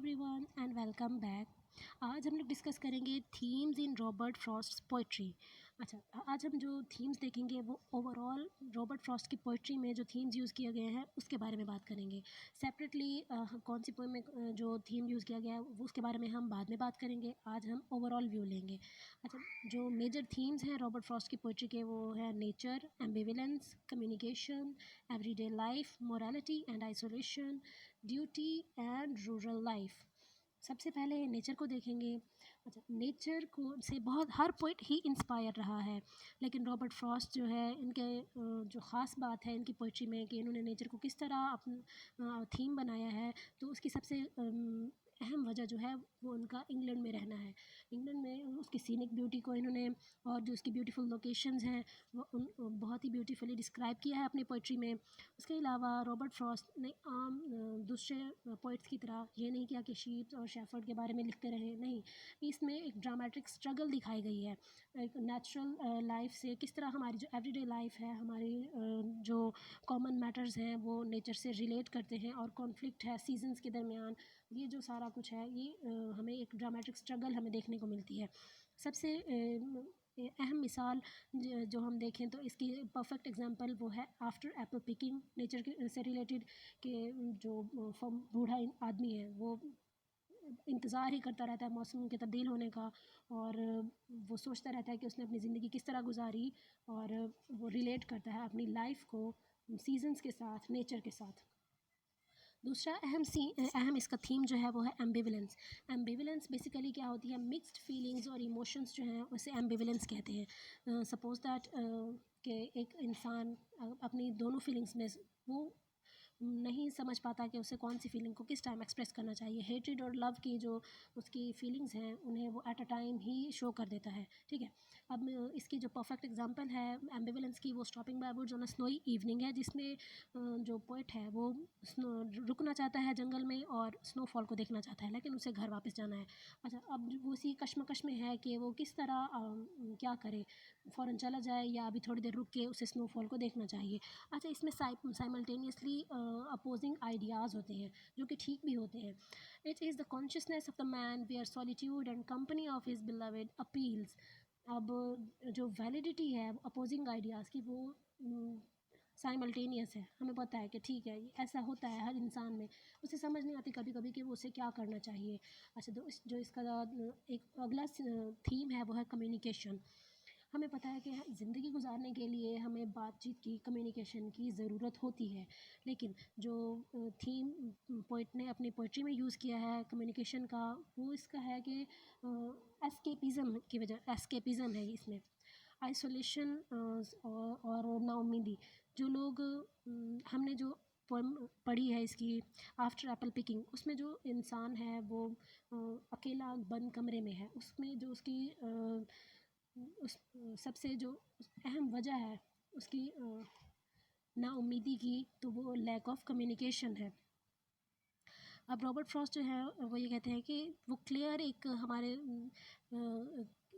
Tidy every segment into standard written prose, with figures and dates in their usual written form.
Everyone and welcome back. आज हम लोग डिस्कस करेंगे थीम्स इन रॉबर्ट फ्रॉस्ट पोइट्री। अच्छा, आज हम जो थीम्स देखेंगे वो ओवरऑल रॉबर्ट फ्रॉस्ट की पोइट्री में जो थीम्स यूज़ किए गए हैं उसके बारे में बात करेंगे। सेपरेटली कौन सी पोएम में जो थीम यूज़ किया गया है वो उसके बारे में हम बाद में बात करेंगे। आज हम ओवरऑल व्यू लेंगे। अच्छा, जो मेजर थीम्स हैं रॉबर्ट फ्रॉस्ट की पोइट्री के वो है nature, ambivalence, communication, everyday life, morality and isolation, duty and rural life. सबसे पहले नेचर को देखेंगे। अच्छा, नेचर को से बहुत हर पोइट ही इंस्पायर रहा है, लेकिन रॉबर्ट फ्रॉस्ट जो है इनके जो ख़ास बात है इनकी पोइट्री में कि इन्होंने नेचर को किस तरह अपना थीम बनाया है। तो उसकी सबसे अहम वजह जो है वो उनका इंग्लैंड में रहना है। इंग्लैंड में उसकी सीनिक ब्यूटी को इन्होंने और जो उसकी ब्यूटीफुल लोकेशंस हैं वो बहुत ही ब्यूटीफुली डिस्क्राइब किया है अपनी पोइट्री में। उसके अलावा रॉबर्ट फ्रॉस्ट ने आम दूसरे पोइट्स की तरह ये नहीं किया कि शीप्स और शेफर्ड के बारे में लिखते रहे, नहीं। इसमें एक ड्रामेटिक स्ट्रगल दिखाई गई है, एक नेचुरल लाइफ से किस तरह हमारी जो एवरीडे लाइफ है, हमारी जो कॉमन मैटर्स हैं वो नेचर से रिलेट करते हैं, और कॉन्फ्लिक्ट है सीजन्स के दरमियान। ये जो सारा कुछ है ये हमें एक ड्रामेटिक स्ट्रगल हमें देखने को मिलती है। सबसे अहम मिसाल जो हम देखें तो इसकी परफेक्ट एग्जांपल वो है आफ्टर एप्पल पिकिंग। नेचर के से रिलेटेड कि जो बूढ़ा आदमी है वो इंतज़ार ही करता रहता है मौसम के तब्दील होने का, और वो सोचता रहता है कि उसने अपनी ज़िंदगी किस तरह गुजारी, और वो रिलेट करता है अपनी लाइफ को सीजन्स के साथ, नेचर के साथ। दूसरा अहम इसका थीम जो है वो है एम्बिवेलेंस। एम्बिवेलेंस बेसिकली क्या होती है, मिक्स्ड फीलिंग्स और इमोशंस जो हैं उसे एम्बिवेलेंस कहते हैं। सपोज दैट कि एक इंसान अपनी दोनों फीलिंग्स में वो नहीं समझ पाता कि उसे कौन सी फीलिंग को किस टाइम एक्सप्रेस करना चाहिए। हेट्रेड और लव की जो उसकी फीलिंग्स हैं उन्हें वो at a time he show कर देता है, ठीक है। अब इसकी जो परफेक्ट एग्जांपल है एम्बिवेलेंस की वो stopping by woods on a snowy evening है, जिसमें जो पोइट है वो रुकना चाहता है जंगल में और स्नोफॉल को देखना चाहता है, लेकिन उसे घर वापस जाना है। अच्छा, अब वो उसी कश्मकश में है कि वो किस तरह क्या करे, फ़ौरन चला जाए या अभी थोड़ी देर रुक के उसे स्नोफॉल को देखना चाहिए। अच्छा, इसमें साइमल्टेनियसली अपोजिंग आइडियाज़ होते हैं जो कि ठीक भी होते हैं। It is the consciousness of the man where solitude and company of his beloved appeals. अब जो वैलिडिटी है अपोजिंग आइडियाज़ की वो साइमल्टेनियस है। हमें पता है कि ठीक है ऐसा होता है हर इंसान में, उसे समझ नहीं आती कभी कभी कि वो उसे क्या करना चाहिए। अच्छा, तो जो इसका एक अगला थीम है वो है कम्युनिकेशन। हमें पता है कि ज़िंदगी गुजारने के लिए हमें बातचीत की, कम्युनिकेशन की ज़रूरत होती है, लेकिन जो थीम पोइट ने अपनी पोइट्री में यूज़ किया है कम्युनिकेशन का वो इसका है कि एस्केपिज़म की वजह, एस्केपिज़म है इसमें, आइसोलेशन और नाउमीदी। जो लोग हमने जो पोएम पढ़ी है इसकी आफ्टर एप्पल पिकिंग, उसमें जो इंसान है वो अकेला बंद कमरे में है, उसमें जो उसकी उस सबसे जो अहम वजह है उसकी नाउम्मीदी की, तो वो लैक ऑफ कम्युनिकेशन है। अब रॉबर्ट फ्रॉस्ट जो है वो ये कहते हैं कि वो क्लियर एक हमारे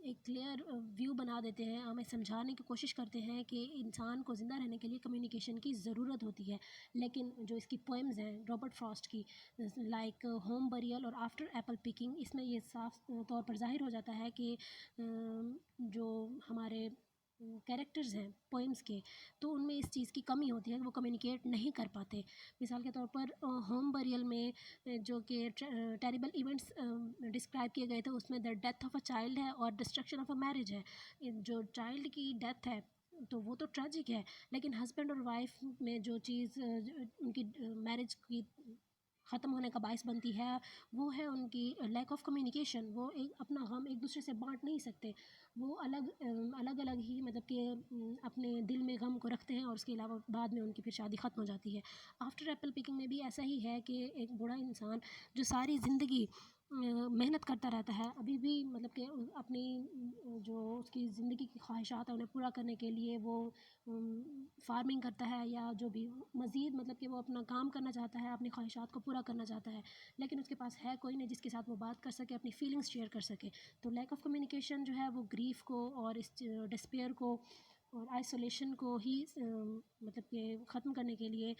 एक क्लियर व्यू बना देते हैं, हमें समझाने की कोशिश करते हैं कि इंसान को ज़िंदा रहने के लिए कम्युनिकेशन की ज़रूरत होती है। लेकिन जो इसकी पोएम्स हैं रॉबर्ट फ्रॉस्ट की, लाइक होम बरियल और आफ्टर एप्पल पिकिंग, इसमें ये साफ तौर पर ज़ाहिर हो जाता है कि जो हमारे कैरेक्टर्स हैं पोएम्स के, तो उनमें इस चीज़ की कमी होती है कि वो कम्युनिकेट नहीं कर पाते। मिसाल के तौर पर होम बरियल में जो कि टेरिबल इवेंट्स डिस्क्राइब किए गए थे, उसमें the death of a child है और डिस्ट्रक्शन ऑफ अ मैरिज है। जो चाइल्ड की डेथ है तो वो तो ट्रेजिक है, लेकिन हस्बैंड और वाइफ में जो चीज़ उनकी मैरिज की ख़त्म होने का बायस बनती है वो है उनकी लैक ऑफ कम्युनिकेशन। वो एक अपना गम एक दूसरे से बांट नहीं सकते, वो अलग अलग ही मतलब कि अपने दिल में गम को रखते हैं, और उसके अलावा बाद में उनकी फिर शादी ख़त्म हो जाती है। आफ्टर एप्पल पिकिंग में भी ऐसा ही है कि एक बूढ़ा इंसान जो सारी ज़िंदगी मेहनत करता रहता है, अभी भी मतलब कि अपनी जो उसकी ज़िंदगी की ख्वाहिशात है उन्हें पूरा करने के लिए वो फार्मिंग करता है या जो भी मज़ीद मतलब कि वो अपना काम करना चाहता है, अपनी ख्वाहिशात को पूरा करना चाहता है, लेकिन उसके पास है कोई नहीं जिसके साथ वो बात कर सके, अपनी फीलिंग्स शेयर कर सके। तो लैक ऑफ कम्युनिकेशन जो है वो ग्रीफ को और इस डिस्पेयर को और आइसोलेशन को ही मतलब कि ख़त्म करने के लिए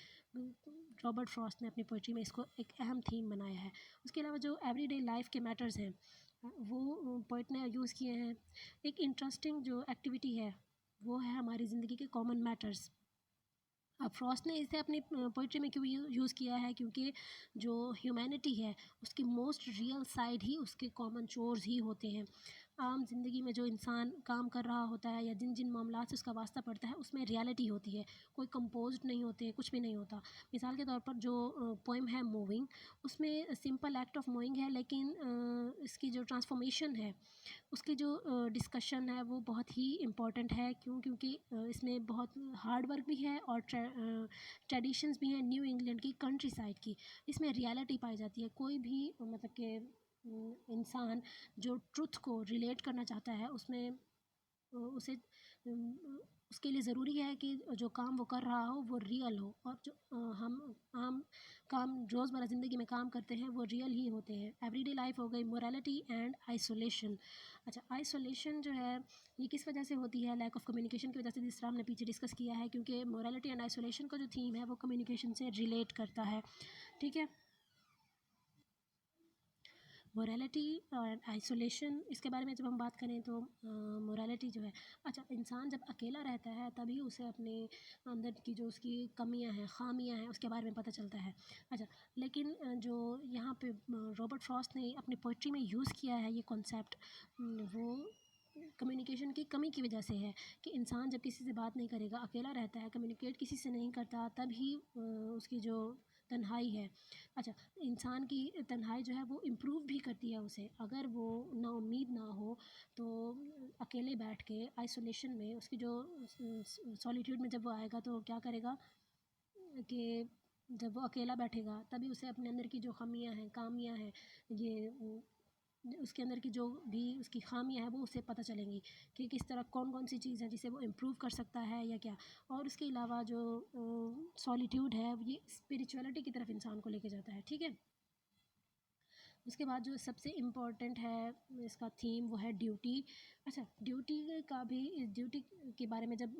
रॉबर्ट फ्रॉस्ट ने अपनी पोइट्री में इसको एक अहम थीम बनाया है। उसके अलावा जो एवरीडे लाइफ के मैटर्स हैं वो पोइट ने यूज़ किए हैं। एक इंटरेस्टिंग जो एक्टिविटी है वो है हमारी ज़िंदगी के कॉमन मैटर्स। अब फ्रॉस्ट ने इसे अपनी पोइट्री में क्यों यूज़ किया है, क्योंकि जो ह्यूमैनिटी है उसकी मोस्ट रियल साइड ही उसके कॉमन चोर्स ही होते हैं। आम ज़िंदगी में जो इंसान काम कर रहा होता है या जिन जिन मामलात से उसका वास्ता पड़ता है उसमें रियलिटी होती है, कोई कंपोज्ड नहीं होते, कुछ भी नहीं होता। मिसाल के तौर पर जो पोइम है मूविंग, उसमें सिंपल एक्ट ऑफ मूविंग है, लेकिन इसकी जो ट्रांसफॉर्मेशन है उसकी जो डिस्कशन है वो बहुत ही इम्पॉर्टेंट है। क्यों? क्योंकि इसमें बहुत हार्ड वर्क भी है और ट्रेडिशंस भी हैं न्यू इंग्लैंड की कंट्री साइड की। इसमें रियलिटी पाई जाती है। कोई भी मतलब कि इंसान जो ट्रुथ को रिलेट करना चाहता है उसमें उसे उसके लिए ज़रूरी है कि जो काम वो कर रहा हो वो रियल हो, और जो हम आम काम रोज़मर्रा ज़िंदगी में काम करते हैं वो रियल ही होते हैं। एवरीडे लाइफ हो गई, मोरालिटी एंड आइसोलेशन। अच्छा, आइसोलेशन जो है ये किस वजह से होती है? लैक ऑफ कम्युनिकेशन की वजह से, जिस तरह हमने पीछे डिस्कस किया है, क्योंकि मोरालिटी एंड आइसोलेशन का जो थीम है वो कम्युनिकेशन से रिलेट करता है। ठीक है। मोरालिटी और आइसोलेशन, इसके बारे में जब हम बात करें तो मोरालिटी जो है, अच्छा, इंसान जब अकेला रहता है तभी उसे अपने अंदर की जो उसकी कमियां हैं, खामियां हैं, उसके बारे में पता चलता है। अच्छा, लेकिन जो यहाँ पे रॉबर्ट फ्रॉस्ट ने अपनी पोइट्री में यूज़ किया है ये कॉन्सेप्ट, वो कम्युनिकेशन की कमी की वजह से है कि इंसान जब किसी से बात नहीं करेगा, अकेला रहता है, कम्युनिकेट किसी से नहीं करता, तभी उसकी जो तन्हाई है, अच्छा, इंसान की तन्हाई जो है वो इम्प्रूव भी करती है उसे। अगर वो ना उम्मीद ना हो तो अकेले बैठ के आइसोलेशन में उसकी जो सॉलिट्यूड में जब वो आएगा तो क्या करेगा कि जब वो अकेला बैठेगा तभी उसे अपने अंदर की जो खामियां हैं, कामियां हैं, ये उसके अंदर की जो भी उसकी खामियां हैं वो उसे पता चलेंगी कि किस तरह कौन कौन सी चीज़ है जिसे वो इम्प्रूव कर सकता है या क्या। और उसके अलावा जो सॉलिट्यूड है ये स्पिरिचुअलिटी की तरफ इंसान को लेके जाता है। ठीक है। उसके बाद जो सबसे इम्पोर्टेंट है इसका थीम वो है ड्यूटी। अच्छा, ड्यूटी का भी, इस ड्यूटी के बारे में जब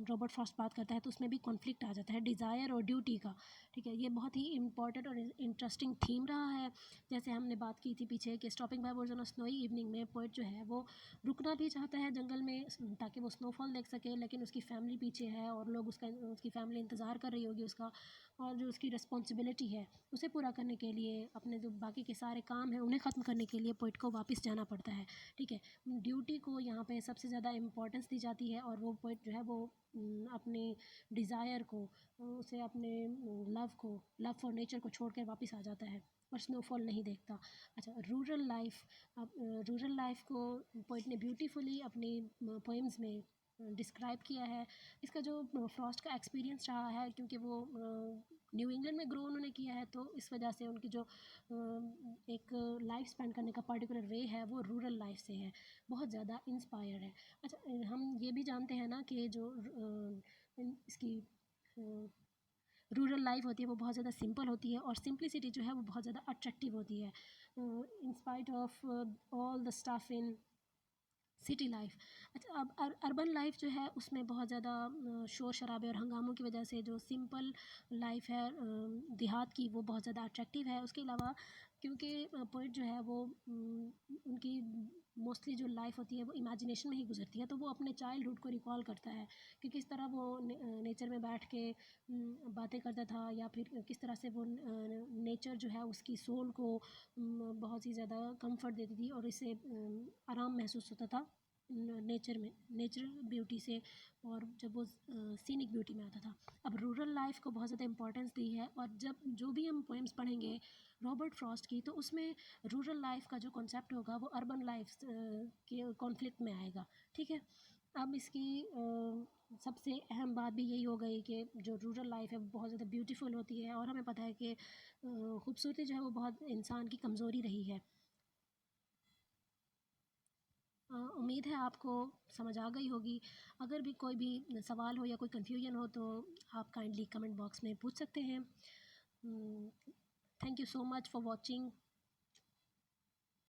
रॉबर्ट फ्रॉस्ट बात करता है तो उसमें भी कॉन्फ्लिक्ट आ जाता है डिज़ायर और ड्यूटी का। ठीक है, ये बहुत ही इम्पोर्टेंट और इंटरेस्टिंग थीम रहा है। जैसे हमने बात की थी पीछे कि stopping by words on a snowy evening में पोइट जो है वो रुकना भी चाहता है जंगल में ताकि वो स्नोफॉल देख सके, लेकिन उसकी फैमिली पीछे है और लोग उसकी फैमिली इंतज़ार कर रही होगी उसका, और जो उसकी रिस्पॉन्सिबिलिटी है उसे पूरा करने के लिए, अपने जो बाकी के सारे काम हैं उन्हें ख़त्म करने के लिए पोइट को वापस जाना पड़ता है। ठीक है, ड्यूटी को यहाँ पे सबसे ज़्यादा इम्पोर्टेंस दी जाती है, और वो पोइट जो है वो अपने डिज़ायर को, उसे अपने लव फॉर नेचर को छोड़ कर वापस आ जाता है और स्नोफॉल नहीं देखता। अच्छा, रूरल लाइफ, अब रूरल लाइफ को पोइट ने ब्यूटीफुली अपनी पोइम्स में डिस्क्राइब किया है। इसका जो फ्रॉस्ट का एक्सपीरियंस रहा है, क्योंकि वो न्यू इंग्लैंड में ग्रो उन्होंने किया है, तो इस वजह से उनकी जो एक लाइफ स्पेंड करने का पर्टिकुलर वे है वो रूरल लाइफ से है, बहुत ज़्यादा इंस्पायर है। अच्छा, हम ये भी जानते हैं ना कि जो इसकी रूरल लाइफ होती है वो बहुत ज़्यादा सिंपल होती है, और सिंप्लिसिटी जो है वो बहुत ज़्यादा अट्रैक्टिव होती है in spite of all the staff in city life. अच्छा, अब अर्बन लाइफ जो है उसमें बहुत ज़्यादा शोर शराबे और हंगामों की वजह से जो सिंपल लाइफ है देहात की, वो बहुत ज़्यादा अट्रैक्टिव है। उसके अलावा क्योंकि पोइट जो है वो उनकी मोस्टली जो लाइफ होती है वो इमेजिनेशन में ही गुजरती है, तो वो अपने चाइल्डहुड को रिकॉल करता है कि किस तरह वो नेचर में बैठ के बातें करता था, या फिर किस तरह से वो नेचर जो है उसकी सोल को बहुत ही ज़्यादा कंफर्ट देती थी और इसे आराम महसूस होता था नेचर में, नेचुरल ब्यूटी से, और जब वो सीनिक ब्यूटी में आता था। अब रूरल लाइफ को बहुत ज़्यादा इंपॉर्टेंस दी है, और जब जो भी हम पोएम्स पढ़ेंगे रॉबर्ट फ्रॉस्ट की, तो उसमें रूरल लाइफ का जो कॉन्सेप्ट होगा वो अर्बन लाइफ के कॉन्फ्लिक्ट में आएगा। ठीक है। अब इसकी सबसे अहम बात भी यही हो गई कि जो रूरल लाइफ है वो बहुत ज़्यादा ब्यूटीफुल होती है, और हमें पता है कि खूबसूरती जो है वो बहुत इंसान की कमज़ोरी रही है। उम्मीद है आपको समझ आ गई होगी। अगर भी कोई भी सवाल हो या कोई कन्फ्यूजन हो तो आप काइंडली कमेंट बॉक्स में पूछ सकते हैं। Thank you so much for watching.